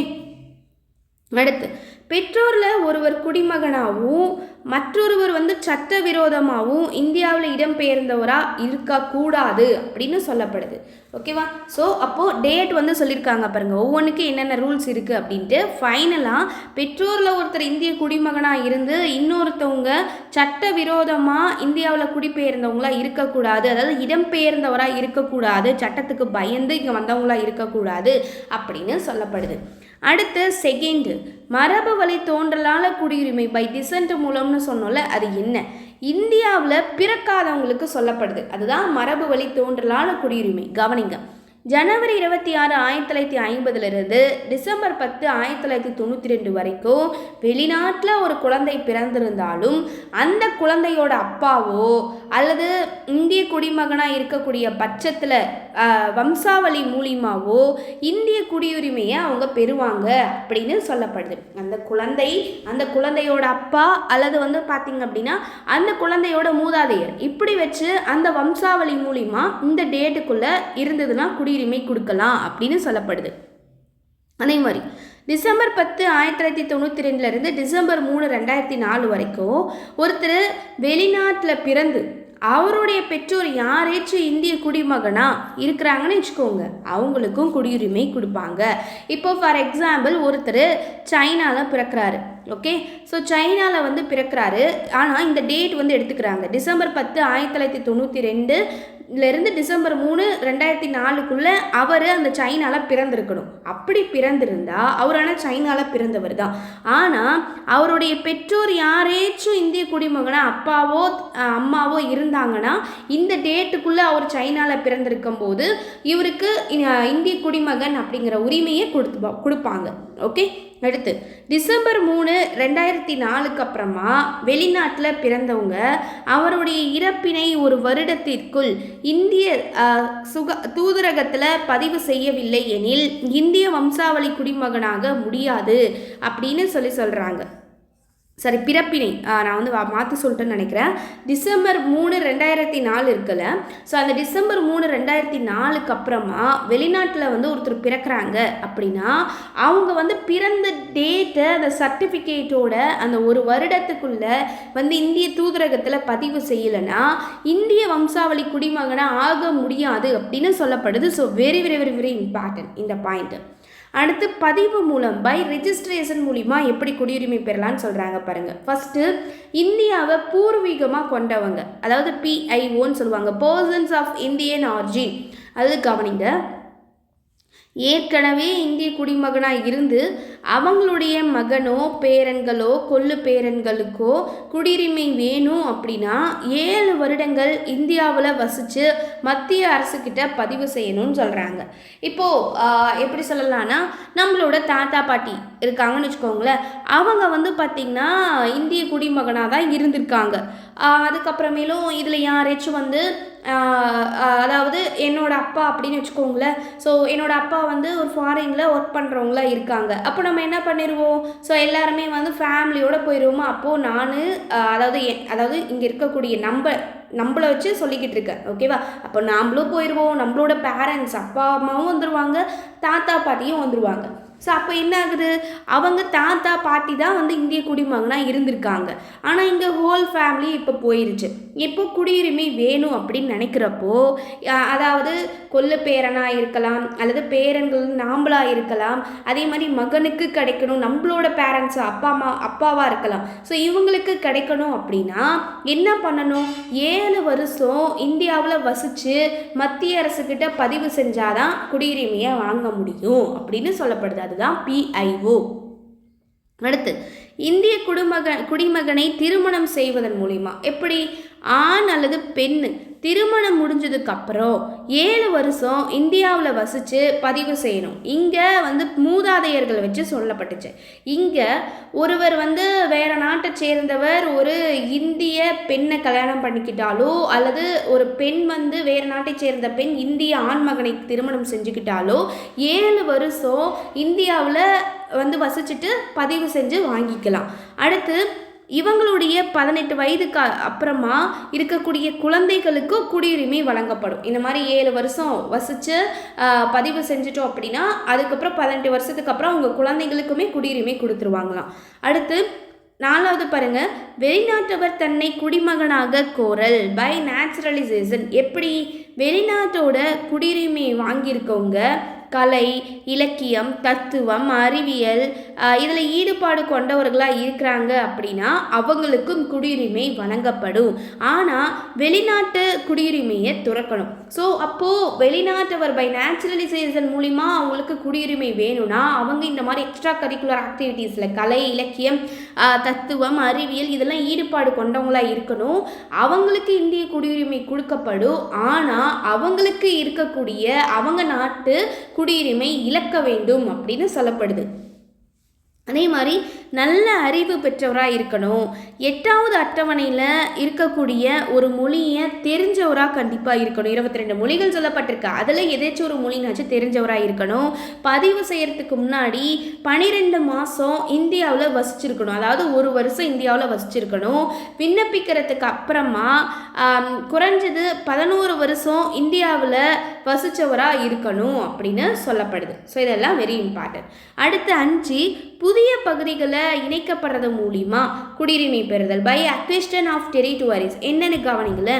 அடுத்து பெற்றோரில் ஒருவர் குடிமகனாகவும் மற்றொருவர் சட்டவிரோதமாகவும் இந்தியாவில் இடம்பெயர்ந்தவராக இருக்கக்கூடாது அப்படின்னு சொல்லப்படுது. ஓகேவா? ஸோ அப்போது டேட் சொல்லியிருக்காங்க பாருங்கள், ஒவ்வொன்றுக்கு என்னென்ன ரூல்ஸ் இருக்குது அப்படின்ட்டு. ஃபைனலாக பெற்றோரில் ஒருத்தர் இந்திய குடிமகனாக இருந்து இன்னொருத்தவங்க சட்டவிரோதமாக இந்தியாவில் குடிபெயர்ந்தவங்களாக இருக்கக்கூடாது, அதாவது இடம்பெயர்ந்தவராக இருக்கக்கூடாது, சட்டத்துக்கு பயந்து இங்கே வந்தவங்களாக இருக்கக்கூடாது அப்படின்னு சொல்லப்படுது. அடுத்து செகண்டு, மரபு வழி தோன்றலால் குடியுரிமை பை டிசென்ட் மூலம்னு சொன்னோம்ல, அது என்ன? இந்தியாவில் பிறக்காதவங்களுக்கு சொல்லப்படுது, அதுதான் மரபு வழி தோன்றலால் குடியுரிமை. கவனிங்க, ஜனவரி 26, 1950 டிசம்பர் 10, 1992 வரைக்கும் வெளிநாட்டில் ஒரு குழந்தை பிறந்திருந்தாலும் அந்த குழந்தையோட அப்பாவோ அல்லது இந்திய குடிமகனாக இருக்கக்கூடிய பட்சத்தில் வம்சாவளி மூலியமாவோ இந்திய குடியுரிமையை அவங்க பெறுவாங்க அப்படின்னு சொல்லப்படுது. அந்த குழந்தையோட அப்பா அல்லது பார்த்திங்க அப்படின்னா அந்த குழந்தையோட மூதாதையர் இப்படி வச்சு அந்த வம்சாவளி மூலிமா இந்த டேட்டுக்குள்ளே இருந்ததுன்னா குடியுரிமை கொடுக்கலாம் அப்படின்னு சொல்லப்படுது. அதே மாதிரி டிசம்பர் 10, 1992 டிசம்பர் 3, 2004 வரைக்கும் ஒருத்தர் வெளிநாட்டில் பிறந்து அவருடைய பெற்றோர் யாரேச்சும் இந்திய குடிமகனா இருக்கிறாங்கன்னு வச்சுக்கோங்க, அவங்களுக்கும் குடியுரிமை கொடுப்பாங்க. இப்போ ஃபார் எக்ஸாம்பிள் ஒருத்தர் சைனாவில் பிறக்கிறாரு. ஓகே, ஸோ சைனாவில் பிறக்கிறாரு. ஆனால் இந்த டேட் எடுத்துக்கிறாங்க டிசம்பர் 10, 1992 டிசம்பர் 3, 2004 அவர் அந்த சைனாவில் பிறந்திருக்கணும். அப்படி பிறந்திருந்தா அவரான சைனாவில் பிறந்தவர் தான். ஆனால் அவருடைய பெற்றோர் யாரேச்சும் இந்திய குடிமகனா அப்பாவோ அம்மாவோ இருந்தாங்கன்னா இந்த டேட்டுக்குள்ளே அவர் சைனாவில் பிறந்திருக்கும் போது இவருக்கு இந்திய குடிமகன் அப்படிங்கிற உரிமையை கொடுப்பாங்க. ஓகே, அடுத்து டிசம்பர் 3, 2004 அப்புறமா வெளிநாட்டில் பிறந்தவங்க அவருடைய இறப்பினை ஒரு வருடத்திற்குள் இந்திய தூதரகத்தில் பதிவு செய்யவில்லை எனில் இந்திய வம்சாவளி குடிமகனாக முடியாது அப்படின்னு சொல்கிறாங்க. சரி, பிறப்பினை நான் மாற்றி சொல்லிட்டேன்னு நினைக்கிறேன். டிசம்பர் 3, 2004 இருக்குல்ல, ஸோ அந்த டிசம்பர் 3, 2004 அப்புறமா வெளிநாட்டில் ஒருத்தர் பிறக்கிறாங்க அப்படின்னா அவங்க பிறந்த டேட்டை அந்த சர்டிஃபிகேட்டோட அந்த ஒரு வருடத்துக்குள்ளே இந்திய தூதரகத்தில் பதிவு செய்யலைன்னா இந்திய வம்சாவளி குடிமகனாக ஆக முடியாது அப்படின்னு சொல்லப்படுது. So very very very very important இந்த பாயிண்ட்டு. அடுத்து பதிவு மூலம் பை ரெஜிஸ்ட்ரேஷன் மூலிமா எப்படி குடியுரிமை பெறலான்னு சொல்கிறாங்க பாருங்கள். ஃபஸ்ட்டு இந்தியாவை பூர்வீகமாக கொண்டவங்க, அதாவது PIOன்னு சொல்லுவாங்க, பர்சன்ஸ் ஆஃப் இந்தியன் ஆர்ஜின். அது கவனிங்க, ஏற்கனவே இந்திய குடிமகனாக இருந்து அவங்களுடைய மகனோ பேரன்களோ கொள்ளு பேரன்களுக்கோ குடியுரிமை வேணும் அப்படின்னா 7 வருடங்கள் இந்தியாவில் வசித்து மத்திய அரசுக்கிட்ட பதிவு செய்யணும்னு சொல்கிறாங்க. இப்போது எப்படி சொல்லலாம்னா நம்மளோட தாத்தா பாட்டி இருக்காங்கன்னு வச்சுக்கோங்களேன், அவங்க பார்த்திங்கன்னா இந்திய குடிமகனாக தான் இருந்திருக்காங்க. அதுக்கப்புறமேலும் இதில் யாராச்சும் அதாவது என்னோட அப்பா அப்படின்னு வச்சுக்கோங்களேன். ஸோ என்னோட அப்பா ஒரு ஃபாரினில் ஒர்க் பண்ணுறவங்களா இருக்காங்க. அப்போ நம்ம என்ன பண்ணிடுவோம், ஸோ எல்லாருமே ஃபேமிலியோடு போயிடுவோமா. அப்போது நான் அதாவது இங்கே இருக்கக்கூடிய நம்மளை வச்சு சொல்லிக்கிட்டு இருக்கேன். ஓகேவா? அப்போ நாமளும் போயிடுவோம், நம்மளோட பேரண்ட்ஸ் அப்பா அம்மாவும் வந்துடுவாங்க, தாத்தா பாட்டியும் வந்துடுவாங்க. ஸோ அப்போ என்ன ஆகுது, அவங்க தாத்தா பாட்டி தான் இந்திய குடிமகனாக இருந்திருக்காங்க. ஆனால் இங்கே ஹோல் ஃபேமிலி இப்போ போயிருச்சு. இப்போ குடியுரிமை வேணும் அப்படின்னு நினைக்கிறப்போ அதாவது கொள்ளு பேரனாக இருக்கலாம் அல்லது பேரன்கள் நாம்பளாக இருக்கலாம், அதே மாதிரி மகனுக்கு கிடைக்கணும், நம்மளோட பேரண்ட்ஸ் அப்பாவாக இருக்கலாம். ஸோ இவங்களுக்கு கிடைக்கணும் அப்படின்னா என்ன பண்ணணும், 7 வருஷம் இந்தியாவில் வசித்து மத்திய அரசுக்கிட்ட பதிவு செஞ்சாதான் குடியுரிமையை வாங்க முடியும் அப்படின்னு சொல்லப்படுது. அதுதான் PIO. அடுத்து இந்திய குடிமகனை திருமணம் செய்வதன் மூலிமா எப்படி ஆண் அல்லது பெண் திருமணம் முடிஞ்சதுக்கப்புறம் 7 வருஷம் இந்தியாவில் வசித்து பதிவு செய்யணும். இங்கே வந்து மூதாதையர்கள் வச்சு சொல்லப்பட்டுச்சு. இங்கே ஒருவர் வந்து வேறு நாட்டை சேர்ந்தவர் ஒரு இந்திய பெண்ணை கல்யாணம் பண்ணிக்கிட்டாலோ, அல்லது ஒரு பெண் வந்து வேறு நாட்டை சேர்ந்த பெண் இந்திய ஆண்மகனை திருமணம் செஞ்சுக்கிட்டாலோ 7 வருஷம் இந்தியாவில் வந்து வசிச்சுட்டு பதிவு செஞ்சு வாங்கிக்கலாம். அடுத்து இவங்களுடைய 18 வயதுக்கு அப்புறமா இருக்கக்கூடிய குழந்தைகளுக்கு குடியுரிமை வழங்கப்படும். இந்த மாதிரி 7 வருஷம் வசித்து பதிவு செஞ்சிட்டோம் அப்படின்னா அதுக்கப்புறம் 18 வருஷத்துக்கு அப்புறம் அவங்க குழந்தைகளுக்குமே குடியுரிமை கொடுத்துருவாங்களாம். அடுத்து 4வது பாருங்க, வெளிநாட்டவர் தன்னை குடிமகனாக கோரல் பை நேச்சுரலைசேஷன். எப்படி வெளிநாட்டோட குடியுரிமை வாங்கியிருக்கவங்க கலை, இலக்கியம், தத்துவம், அறிவியல் இதில் ஈடுபாடு கொண்டவர்களாக இருக்கிறாங்க அப்படின்னா அவங்களுக்கும் குடியுரிமை வழங்கப்படும். ஆனால் வெளிநாட்டு குடியுரிமையை துறக்கணும். ஸோ அப்போது வெளிநாட்டவர் பை நேச்சுரலைசேஷன் மூலிமா அவங்களுக்கு குடியுரிமை வேணும்னா அவங்க இந்த மாதிரி எக்ஸ்ட்ரா கரிக்குலர் ஆக்டிவிட்டீஸில் கலை, இலக்கியம், தத்துவம், அறிவியல் இதெல்லாம் ஈடுபாடு கொண்டவங்களாக இருக்கணும். அவங்களுக்கு இந்திய குடியுரிமை கொடுக்கப்படும். ஆனால் அவங்களுக்கு இருக்கக்கூடிய அவங்க நாட்டு குடியுரிமை இழக்க வேண்டும் அப்படின்னு சொல்லப்படுது. அதே மாதிரி நல்ல அறிவு பெற்றவராக இருக்கணும். 8வது அட்டவணையில் இருக்கக்கூடிய ஒரு மொழியை தெரிஞ்சவராக கண்டிப்பாக இருக்கணும். 22 மொழிகள் சொல்லப்பட்டிருக்கு. அதில் ஏதாச்சும் ஒரு மொழினாச்சும் தெரிஞ்சவராக இருக்கணும். பதிவு செய்கிறதுக்கு முன்னாடி 12 மாதம் இந்தியாவில் வசிச்சிருக்கணும். அதாவது 1 வருஷம் இந்தியாவில் வசிச்சிருக்கணும். விண்ணப்பிக்கிறதுக்கு அப்புறமா குறைஞ்சது 11 வருஷம் இந்தியாவில் வசித்தவராக இருக்கணும் அப்படின்னு சொல்லப்படுது. ஸோ இதெல்லாம் வெரி இம்பார்ட்டன்ட். அடுத்து 5, புதிய பகுதிகளை இணைக்கப்படுறது மூலிமா குடியுரிமை பெறுதல் பை அக்விசிஷன் ஆஃப் டெரிட்டோரிஸ். என்னென்னு கவனிங்கள,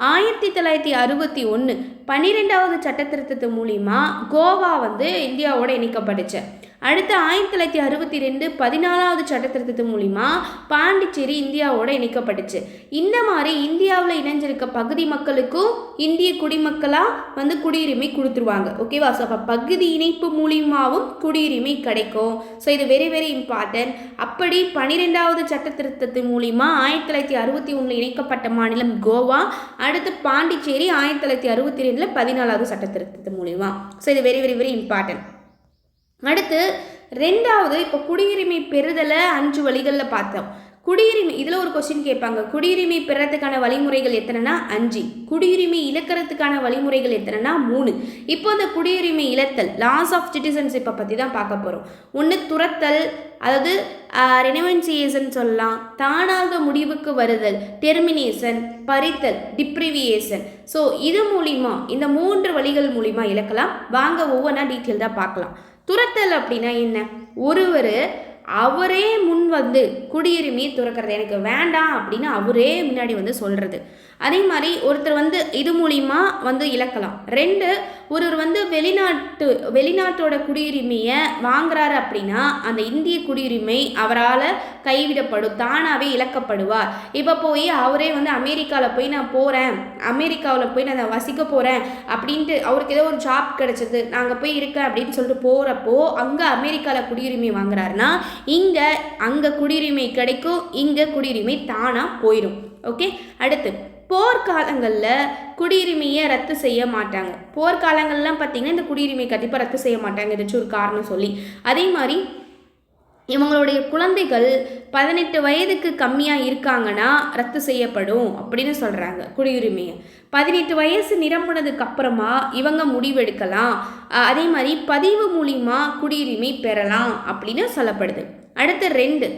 1961 12வது சட்ட திருத்தத்து மூலிமா கோவா வந்து இந்தியாவோட இணைக்கப்பட்டுச்சு. அடுத்து 1962 14வது சட்ட திருத்தத்து மூலிமா பாண்டிச்சேரி இந்தியாவோட இணைக்கப்பட்டுச்சு. இந்த மாதிரி இந்தியாவில் இணைஞ்சிருக்க பகுதி மக்களுக்கும் இந்திய குடிமக்களாக வந்து குடியுரிமை கொடுத்துருவாங்க. ஓகேவா? ஸோ அப்போ பகுதி இணைப்பு மூலியமாகவும் குடியுரிமை கிடைக்கும். ஸோ இது வெரி வெரி இம்பார்ட்டன்ட். அப்படி 12வது சட்ட திருத்தத்து மூலிமா 1961 இணைக்கப்பட்ட மாநிலம் கோவா. அடுத்து பாண்டிச்சேரி 1962 14வது சட்ட திருத்தத்து மூலிமா. ஸோ இது வெரி வெரி வெரி இம்பார்ட்டன்ட். அடுத்து 2வது, இப்போ குடியுரிமை பெறுதலை 5 வழிகளில் பார்த்தோம். குடியுரிமை இதில் ஒரு கொஸ்டின் கேட்பாங்க, குடியுரிமை பெறத்துக்கான வழிமுறைகள் எத்தனைனா 5, குடியுரிமை இழக்கிறதுக்கான வழிமுறைகள் எத்தனைனா 3. இப்போ இந்த குடியுரிமை இழத்தல் லாஸ் ஆஃப் சிட்டிசன்ஷிப்பை பற்றி தான் பார்க்க போகிறோம். ஒன்று துரத்தல், அதாவது ரெனிவன்சியேஷன் சொல்லலாம், தானாக முடிவுக்கு வருதல் டெர்மினேஷன், பறித்தல் டிப்ரிவியேஷன். ஸோ இது மூலிமா இந்த 3 வழிகள் மூலிமா இழக்கலாம். வாங்க ஒவ்வொன்றா டீட்டெயில்டாக பார்க்கலாம். துரத்தல் அப்படின்னா என்ன? ஒருவர் அவரே முன் வந்து குடியுரிமையை துறக்கிறது, எனக்கு வேண்டாம் அப்படின்னு அவரே முன்னாடி வந்து சொல்கிறது. அதே மாதிரி ஒருத்தர் வந்து இது மூலிமா வந்து இழக்கலாம். 2, ஒருவர் வந்து வெளிநாட்டோட குடியுரிமையை வாங்குறாரு அப்படின்னா அந்த இந்திய குடியுரிமை அவரால் கைவிடப்படும், தானாகவே இழக்கப்படுவார். இப்போ போய் அவரே வந்து அமெரிக்காவில் போய் நான் போகிறேன், அமெரிக்காவில் போய் நான் வசிக்க போகிறேன் அப்படின்ட்டு அவருக்கு ஏதோ ஒரு ஜாப் கிடச்சிது, நாங்கள் போய் இருக்கேன் அப்படின்னு சொல்லிட்டு போகிறப்போ அங்கே அமெரிக்காவில் குடியுரிமை வாங்குறாருன்னா அங்கே குடியுரிமை கிடைக்கும், இங்கே குடியுரிமை தானாக போயிடும். ஓகே. அடுத்து போர்க்காலங்களில் குடியுரிமையை ரத்து செய்ய மாட்டாங்க. போர்க்காலங்கள்லாம் பார்த்திங்கன்னா இந்த குடியுரிமை கண்டிப்பாக ரத்து செய்ய மாட்டாங்க, ஏதாச்சும் ஒரு காரணம் சொல்லி. அதே மாதிரி இவங்களுடைய குழந்தைகள் 18 வயதுக்கு கம்மியாக இருக்காங்கன்னா ரத்து செய்யப்படும் அப்படின்னு சொல்கிறாங்க குடியுரிமையை. 18 வயசு நிரம்பினதுக்கு அப்புறமா இவங்க முடிவெடுக்கலாம். அதே மாதிரி பதிவு மூலிமா குடியுரிமை பெறலாம் அப்படின்னு சொல்லப்படுது. அடுத்து 2,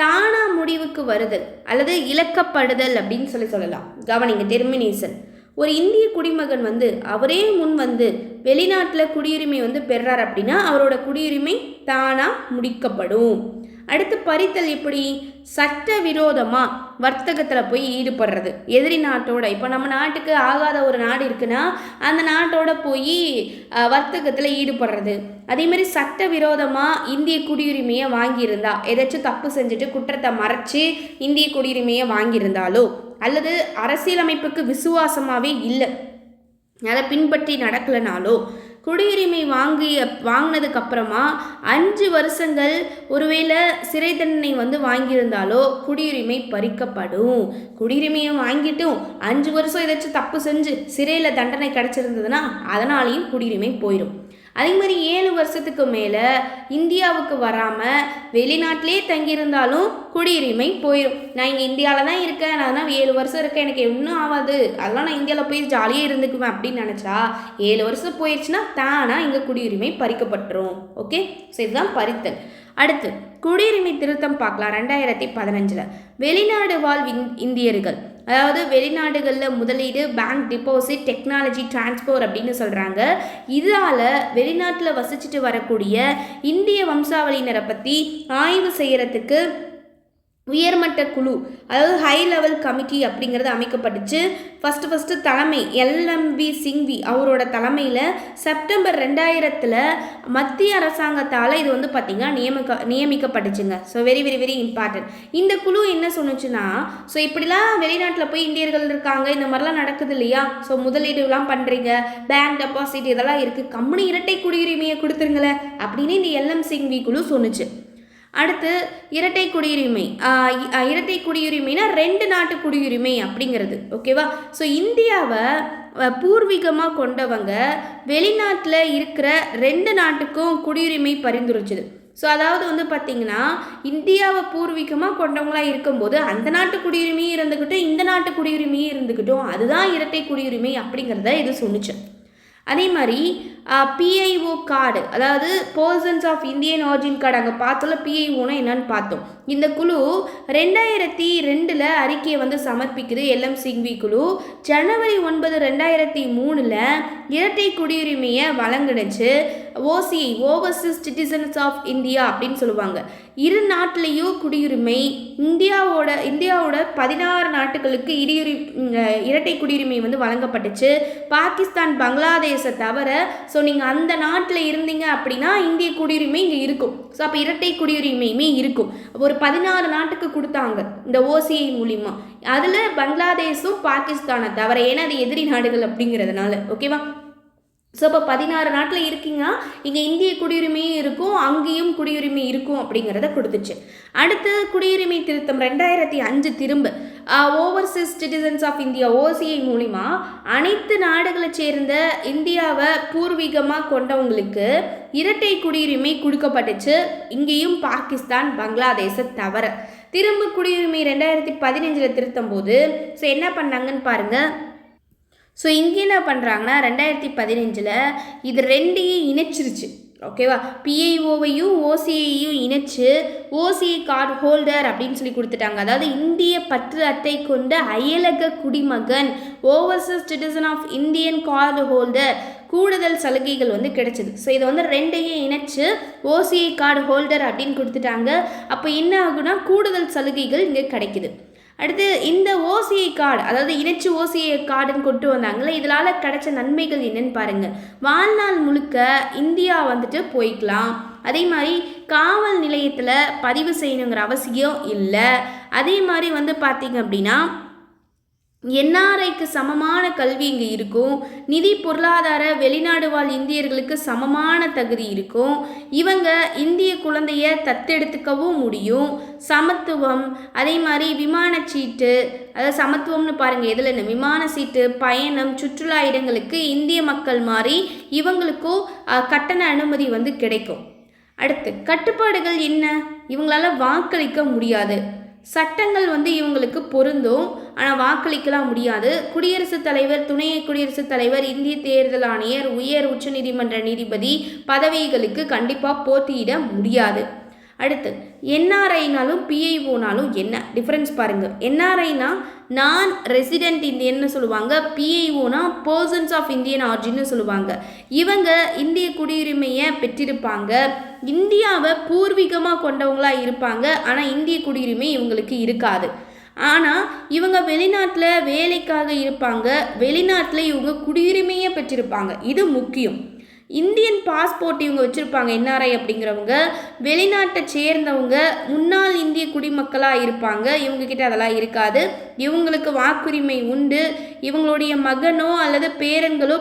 தானா முடிவுக்கு வருதல் அல்லது இழக்கப்படுதல் அப்படின்னு சொல்லலாம். கவனிங்க, டெர்மினேஷன். ஒரு இந்திய குடிமகன் வந்து அவரே முன் வந்து வெளிநாட்டில் குடியுரிமை வந்து பெறார் அப்படின்னா அவரோட குடியுரிமை தானாக முடிக்கப்படும். அடுத்து பறித்தல். எப்படி? சட்டவிரோதமாக வர்த்தகத்தில் போய் ஈடுபடுறது எதிரி நாட்டோட. இப்போ நம்ம நாட்டுக்கு ஆகாத ஒரு நாடு இருக்குன்னா அந்த நாட்டோட போய் வர்த்தகத்தில் ஈடுபடுறது. அதேமாதிரி சட்டவிரோதமாக இந்திய குடியுரிமையை வாங்கியிருந்தா, ஏதாச்சும் தப்பு செஞ்சுட்டு குற்றத்தை மறைச்சி இந்திய குடியுரிமையை வாங்கியிருந்தாலோ, அல்லது அரசியலமைப்புக்கு விசுவாசமாகவே இல்லை அதை பின்பற்றி நடக்கலைனாலோ குடியுரிமை வாங்கினதுக்கு அப்புறமா 5 வருஷங்கள் ஒருவேளை சிறை தண்டனை வந்து வாங்கியிருந்தாலோ குடியுரிமை பறிக்கப்படும். குடியுரிமையை வாங்கிட்டும் 5 வருஷம் ஏதாச்சும் தப்பு செஞ்சு சிறையில் தண்டனை கிடச்சிருந்ததுன்னா அதனாலேயும் குடியுரிமை போயிடும். அதே மாதிரி 7 வருஷத்துக்கு மேலே இந்தியாவுக்கு வராமல் வெளிநாட்டிலே தங்கியிருந்தாலும் குடியுரிமை போயிடும். நான் இங்கே இந்தியாவில் தான் இருக்கேன், நான் தான் 7 வருஷம் இருக்கேன், எனக்கு ஒன்றும் ஆகாது, அதெல்லாம் நான் இந்தியாவில் போய் ஜாலியாக இருந்துக்குவேன் அப்படின்னு நினச்சா 7 வருஷம் போயிடுச்சுன்னா தானாக இங்கே குடியுரிமை பறிக்கப்பட்டுரும். ஓகே, ஸோ இதுதான் பறித்தல். அடுத்து குடியுரிமை திருத்தம் பார்க்கலாம். 2015 வெளிநாடு வாழ் இந்தியர்கள், அதாவது வெளிநாடுகளில் முதலீடு, பேங்க் டிபாசிட், டெக்னாலஜி டிரான்ஸ்போர் அப்படின்னு சொல்கிறாங்க. இதால் வெளிநாட்டில் வசிச்சுட்டு வரக்கூடிய இந்திய வம்சாவளியினரை பற்றி ஆய்வு செய்கிறதுக்கு உயர்மட்ட குழு, அதாவது ஹை லெவல் கமிட்டி அப்படிங்கிறது அமைக்கப்பட்டுச்சு. ஃபஸ்ட்டு தலைமை LMV சிங்வி அவரோட தலைமையில் செப்டம்பர் 2000 மத்திய அரசாங்கத்தால் இது வந்து பார்த்திங்கன்னா நியமிக்கப்பட்டுச்சுங்க. So very very very important. இந்த குழு என்ன சொன்னுச்சுன்னா, ஸோ இப்படிலாம் வெளிநாட்டில் போய் இந்தியர்கள் இருக்காங்க, இந்த மாதிரிலாம் நடக்குது இல்லையா, ஸோ முதலீடுலாம் பண்ணுறீங்க, பேங்க் டெபாசிட் இதெல்லாம் இருக்குது, கம்பெனி இரட்டை குடியுரிமையை கொடுத்துருங்களேன் அப்படின்னு இந்த LM சிங்வி குழு சொன்னுச்சு. அடுத்து இரட்டை குடியுரிமை. இரட்டை குடியுரிமைனா 2 நாட்டு குடியுரிமை அப்படிங்கிறது. ஓகேவா? ஸோ இந்தியாவை பூர்வீகமாக கொண்டவங்க வெளிநாட்டில் இருக்கிற 2 நாட்டுக்கும் குடியுரிமை பரிந்துரைச்சுது. ஸோ அதாவது வந்து பார்த்திங்கன்னா இந்தியாவை பூர்வீகமாக கொண்டவங்களாக இருக்கும்போது அந்த நாட்டு குடியுரிமையும் இருந்துக்கிட்டும் இந்த நாட்டு குடியுரிமையும் இருந்துக்கிட்டும், அதுதான் இரட்டை குடியுரிமை அப்படிங்கிறத இது சொன்னிச்சு. அதே மாதிரி PIO கார்டு, அதாவது persons of Indian origin card, அங்கே பார்த்தோம்ல PIOனா என்னன்னு பார்த்தோம். இந்த குழு 2002 அறிக்கையை வந்து சமர்ப்பிக்குது. LM சிங்வி குழு ஜனவரி 9, 2003 இரட்டை குடியுரிமையை வழங்கினுச்சு. OCI overseas citizens of India அப்படின்னு சொல்லுவாங்க. இரு நாட்டிலையும் குடியுரிமை, இந்தியாவோட 16 நாட்டுகளுக்கு இரட்டை குடியுரிமை வந்து வழங்கப்பட்டுச்சு. பாகிஸ்தான், பங்களாதேஷை தவிர. ஸோ நீங்கள் அந்த நாட்டில் இருந்தீங்க அப்படின்னா இந்திய குடியுரிமை இங்கே இருக்கும். ஸோ அப்போ இரட்டை குடியுரிமையுமே இருக்கும். ஒரு 16 நாட்டுக்கு கொடுத்தாங்க இந்த OCI மூலிமா. அதில் பங்களாதேஷும் பாகிஸ்தானை தவிர, ஏன்னா அது எதிரி நாடுகள் அப்படிங்கிறதுனால. ஓகேவா? ஸோ இப்போ 16 நாட்டில் இருக்கீங்கன்னா இங்கே இந்திய குடியுரிமையும் இருக்கும், அங்கேயும் குடியுரிமை இருக்கும் அப்படிங்கிறத கொடுத்துச்சு. அடுத்து குடியுரிமை திருத்தம் 2005 திரும்ப overseas citizens of India OCI மூலிமா அனைத்து நாடுகளை சேர்ந்த இந்தியாவை பூர்வீகமாக கொண்டவங்களுக்கு இரட்டை குடியுரிமை கொடுக்கப்பட்டுச்சு. இங்கேயும் பாகிஸ்தான், பங்களாதேஷை தவிர. திரும்ப குடியுரிமை 2015 திருத்தும் போது ஸோ என்ன பண்ணாங்கன்னு பாருங்கள். ஸோ இங்கே என்ன பண்ணுறாங்கன்னா 2015 இது 2ஐயும் இணைச்சிருச்சு. ஓகேவா? PIOவையும் OCIயையும் இணைச்சு OCI கார்டு ஹோல்டர் அப்படின்னு சொல்லி கொடுத்துட்டாங்க. அதாவது இந்திய பற்று அட்டை கொண்ட அயலக குடிமகன், overseas citizen of Indian card holder கூடுதல் சலுகைகள் வந்து கிடைச்சிது. ஸோ இதை வந்து 2ஐயும் இணைச்சு OCI கார்டு ஹோல்டர் அப்படின்னு கொடுத்துட்டாங்க. அப்போ என்ன ஆகுனா கூடுதல் சலுகைகள் இங்கே கிடைக்குது. அடுத்து இந்த OCI கார்டு, அதாவது இணைச்சு OCI கார்டுன்னு கொண்டு வந்தாங்களே, இதனால் கிடைச்ச நன்மைகள் என்னன்னு பாருங்கள். வாழ்நாள் முழுக்க இந்தியா வந்துட்டு போய்க்கலாம். அதே மாதிரி காவல் நிலையத்தில் பதிவு செய்யணுங்கிற அவசியம் இல்லை. அதே மாதிரி வந்து பார்த்திங்க அப்படின்னா NRIக்கு சமமான கல்வி இங்கே இருக்கும். நிதி பொருளாதார வெளிநாடு வாழ் இந்தியர்களுக்கு சமமான தகுதி இருக்கும். இவங்க இந்திய குழந்தைய தத்தெடுத்துக்கவும் முடியும். சமத்துவம், அதே மாதிரி விமான சீட்டு, அதாவது சமத்துவம்னு பாருங்கள் எதில் என்ன, விமான சீட்டு, பயணம், சுற்றுலா இடங்களுக்கு இந்திய மக்கள் மாதிரி இவங்களுக்கும் கட்டண அனுமதி வந்து கிடைக்கும். அடுத்து கட்டுப்பாடுகள் என்ன, இவங்களால வாக்களிக்க முடியாது. சட்டங்கள் வந்து இவங்களுக்கு பொருந்தும், ஆனால் வாக்களிக்கலாம் முடியாது. குடியரசுத் தலைவர், துணை குடியரசுத் தலைவர், இந்திய தேர்தல் ஆணையர், உயர் உச்சநீதிமன்ற நீதிபதி பதவிகளுக்கு கண்டிப்பாக போட்டியிட முடியாது. அடுத்து NRIனாலும் PIOனாலும் என்ன டிஃப்ரென்ஸ் பாருங்கள். NRIனா நான் ரெசிடென்ட் இந்தியன்னு சொல்லுவாங்க, PIOனா பர்சன்ஸ் ஆஃப் இந்தியன் ஆரிஜின்னு சொல்லுவாங்க. இவங்க இந்திய குடியுரிமையை பெற்றிருப்பாங்க, இந்தியாவை பூர்வீகமாக கொண்டவங்களாக இருப்பாங்க, ஆனால் இந்திய குடியுரிமை இவங்களுக்கு இருக்காது. ஆனால் இவங்க வெளிநாட்டில் வேலைக்காக இருப்பாங்க, வெளிநாட்டில் இவங்க குடியுரிமையை பெற்றிருப்பாங்க. இது முக்கியம். இந்தியன் பாஸ்போர்ட் இவங்க வச்சுருப்பாங்க. NRI அப்படிங்கிறவங்க வெளிநாட்டை சேர்ந்தவங்க, முன்னாள் இந்திய குடிமக்களாக இருப்பாங்க. இவங்கக்கிட்ட அதெல்லாம் இருக்காது. இவங்களுக்கு வாக்குரிமை உண்டு. இவங்களுடைய மகனோ அல்லது பேரன்களோ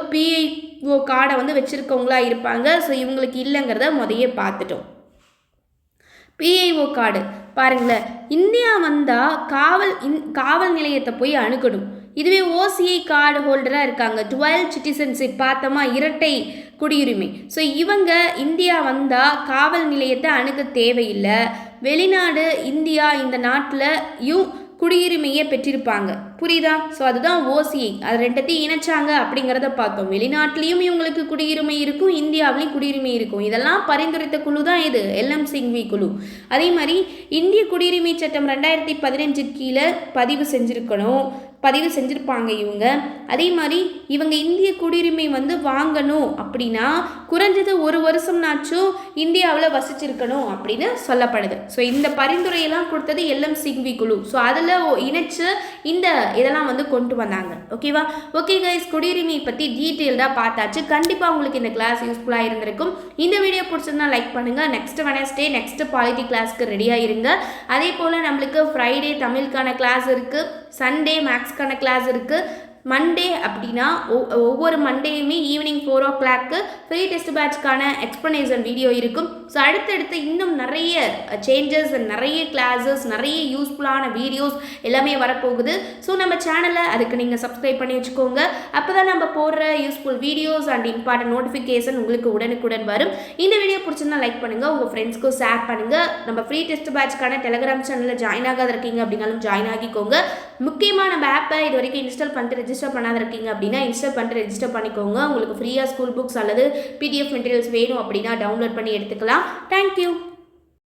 ஓ கார்டை வந்து வச்சுருக்கவங்களா இருப்பாங்க. ஸோ இவங்களுக்கு இல்லைங்கிறத முதையே பார்த்துட்டோம். பிஐஓ கார்டு பாருங்களேன், இந்தியா வந்தால் காவல் நிலையத்தை போய் அணுகணும். இதுவே ஓசிஐ கார்டு ஹோல்டராக இருக்காங்க, 12 சிட்டிசன்ஷிப் பார்த்தோமா, இரட்டை குடியுரிமை. ஸோ இவங்க இந்தியா வந்தால் காவல் நிலையத்தை அணுக தேவையில்லை. வெளிநாடு இந்தியா இந்த நாட்டிலையும் குடியுரிமையை பெற்றிருப்பாங்க. புரியுதா? ஸோ அதுதான் ஓசிஐ. அது ரெண்டத்தையும் இணைச்சாங்க அப்படிங்கிறத பார்த்தோம். வெளிநாட்டிலையும் இவங்களுக்கு குடியுரிமை இருக்கும், இந்தியாவிலையும் குடியுரிமை இருக்கும். இதெல்லாம் பரிந்துரைத்த குழு தான் இது எல்எம்சிங்வி குழு. அதே மாதிரி இந்திய குடியுரிமை சட்டம் 2015 கீழே பதிவு செஞ்சுருப்பாங்க இவங்க. அதே மாதிரி இவங்க இந்திய குடியுரிமை வந்து வாங்கணும் அப்படின்னா குறைஞ்சது 1 வருஷம்னாச்சும் இந்தியாவில் வசிச்சிருக்கணும் அப்படின்னு சொல்லப்படுது. ஸோ இந்த பரிந்துரையெல்லாம் கொடுத்தது எல்எம்சிங்வி குழு. ஸோ அதில் இணைச்சு இந்த இதெல்லாம் வந்து கொண்டு வந்தாங்க. ஓகேவா? ஓகே கைஸ், குடியுரிமை பற்றி டீட்டெயில்டாக பார்த்தாச்சு. கண்டிப்பாக உங்களுக்கு இந்த கிளாஸ் யூஸ்ஃபுல்லாக இருந்திருக்கும். இந்த வீடியோ பிடிச்சிருந்தா லைக் பண்ணுங்கள். நெக்ஸ்ட் வெனஸ்டே நெக்ஸ்ட் பாலிட்டி கிளாஸ்க்கு ரெடியாக இருங்க. அதே போல் நம்மளுக்கு ஃப்ரைடே தமிழுக்கான கிளாஸ் இருக்குது, சண்டே மேக்ஸ்க்கான கிளாஸ் இருக்குது, மண்டே அப்படின்னா ஒவ்வொரு மண்டேயுமே ஈவினிங் 4 o'clock ஃப்ரீ டெஸ்ட் பேட்ச்க்கான எக்ஸ்ப்ளனேஷன் வீடியோ இருக்கும். ஸோ அடுத்தடுத்து இன்னும் நிறைய சேஞ்சஸ், நிறைய கிளாஸஸ், நிறைய யூஸ்ஃபுல்லான வீடியோஸ் எல்லாமே வரப்போகுது. ஸோ நம்ம சேனலை அதுக்கு நீங்கள் சப்ஸ்கிரைப் பண்ணி வச்சுக்கோங்க. அப்போ தான் நம்ம போடுற useful videos and important notification உங்களுக்கு உடனுக்குடன் வரும். இந்த வீடியோ பிடிச்சிருந்தா லைக் பண்ணுங்கள், உங்கள் ஃப்ரெண்ட்ஸ்க்கும் ஷேர் பண்ணுங்கள். நம்ம ஃப்ரீ டெஸ்ட் பேட்ச்க்கான டெலிகிராம் சேனலில் ஜாயின் ஆகாத இருக்கீங்க அப்படின்னாலும் ஜாயின் ஆகிக்கோங்க. முக்கியமாக நம்ம ஆப்பை இது வரைக்கும் இன்ஸ்டால் பண்ணிட்டு ரெஜிஸ்டர் பண்ணாத இருக்கீங்க அப்படின்னா இன்ஸ்டால் பண்ணிட்டு ரெஜிஸ்டர் பண்ணிக்கோங்க. உங்களுக்கு ஃப்ரீயாக ஸ்கூல் புக்ஸ் அல்லது பிடிஎஃப் மெட்டீரியல்ஸ் வேணும் அப்படின்னா டவுன்லோட் பண்ணி எடுத்துக்கலாம். தேங்க்யூ.